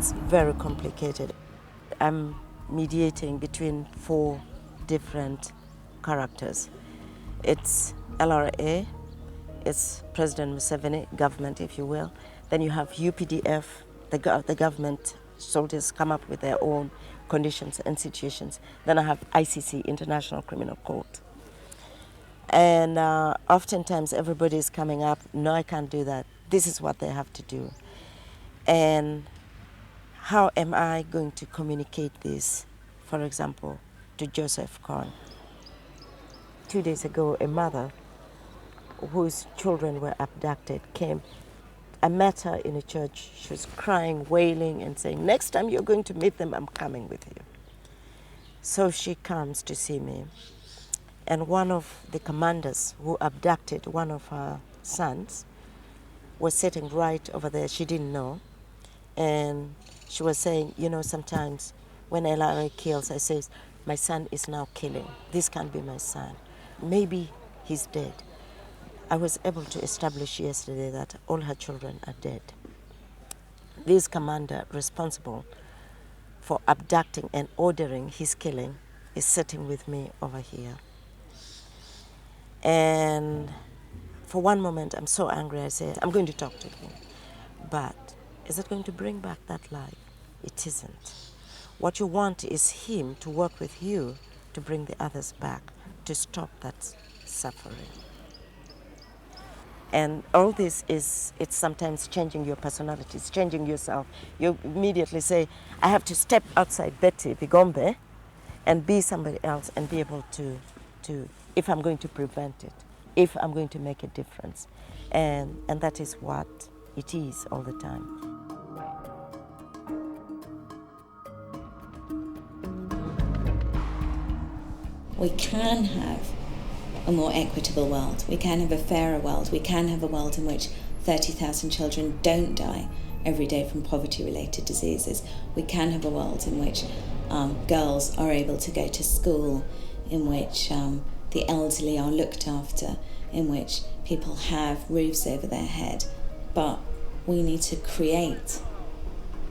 It's very complicated. I'm mediating between 4 different characters. It's LRA, it's President Museveni, government if you will. Then you have UPDF, the government soldiers come up with their own conditions and situations. Then I have ICC, International Criminal Court. And oftentimes everybody is coming up, no, I can't do that. This is what they have to do. And how am I going to communicate this, for example, to Joseph Kony? 2 days ago, a mother whose children were abducted came. I met her in a church. She was crying, wailing, and saying, next time you're going to meet them, I'm coming with you. So she comes to see me. And one of the commanders who abducted one of her sons was sitting right over there. She didn't know. And she was saying, you know, sometimes when LRA kills, I say, my son is now killing. This can't be my son. Maybe he's dead. I was able to establish yesterday that all her children are dead. This commander responsible for abducting and ordering his killing is sitting with me over here. And for one moment, I'm so angry, I say, I'm going to talk to him. But is it going to bring back that life? It isn't. What you want is him to work with you to bring the others back, to stop that suffering. And all this it's sometimes changing your personality, it's changing yourself. You immediately say, I have to step outside Betty Bigombe and be somebody else and be able to, if I'm going to prevent it, if I'm going to make a difference. And that is what it is all the time. We can have a more equitable world. We can have a fairer world. We can have a world in which 30,000 children don't die every day from poverty-related diseases. We can have a world in which girls are able to go to school, in which the elderly are looked after, in which people have roofs over their head. But we need to create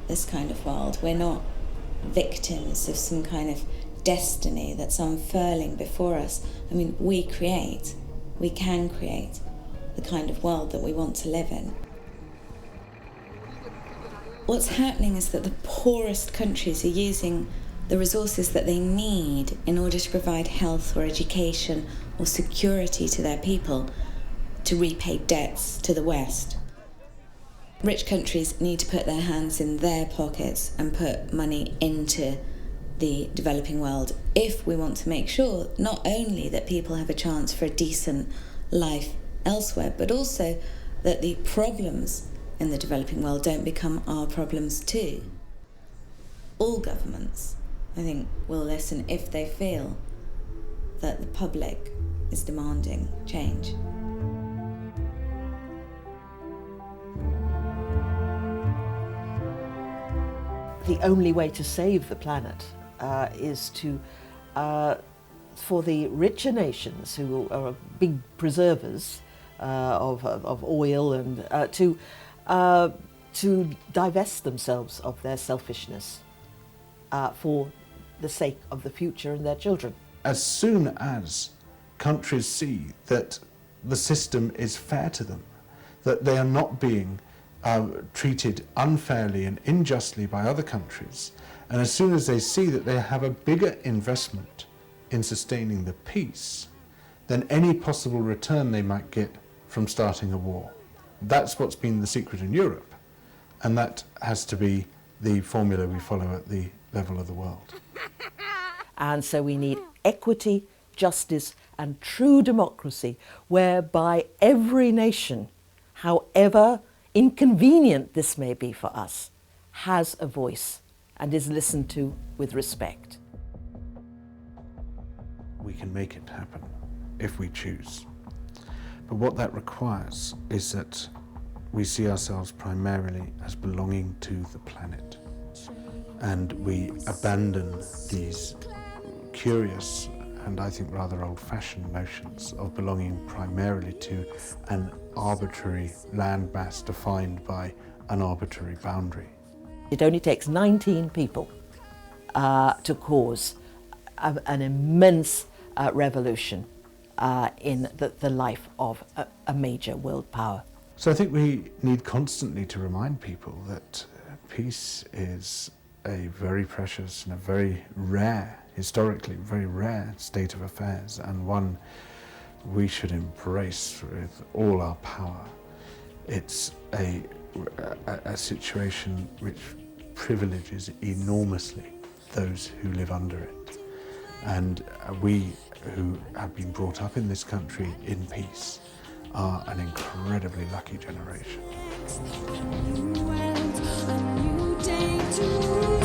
this kind of world. We're not victims of some kind of destiny that's unfurling before us. I mean, we can create the kind of world that we want to live in. What's happening is that the poorest countries are using the resources that they need in order to provide health or education or security to their people to repay debts to the West. Rich countries need to put their hands in their pockets and put money into the developing world if we want to make sure not only that people have a chance for a decent life elsewhere, but also that the problems in the developing world don't become our problems too. All governments, I think, will listen if they feel that the public is demanding change. The only way to save the planet is to, for the richer nations who are big preservers of oil and to divest themselves of their selfishness for the sake of the future and their children. As soon as countries see that the system is fair to them, that they are not being treated unfairly and unjustly by other countries, and as soon as they see that they have a bigger investment in sustaining the peace than any possible return they might get from starting a war. That's what's been the secret in Europe, and that has to be the formula we follow at the level of the world. And so we need equity, justice, and true democracy, whereby every nation, however inconvenient this may be for us, has a voice and is listened to with respect. We can make it happen if we choose. But what that requires is that we see ourselves primarily as belonging to the planet, and we abandon these curious and I think rather old-fashioned notions of belonging primarily to an arbitrary landmass defined by an arbitrary boundary. It only takes 19 people to cause an immense revolution in the life of a major world power. So I think we need constantly to remind people that peace is a very precious and a very rare, historically very rare state of affairs, and one we should embrace with all our power. It's a situation which privileges enormously those who live under it. And we who have been brought up in this country in peace are an incredibly lucky generation. A new day to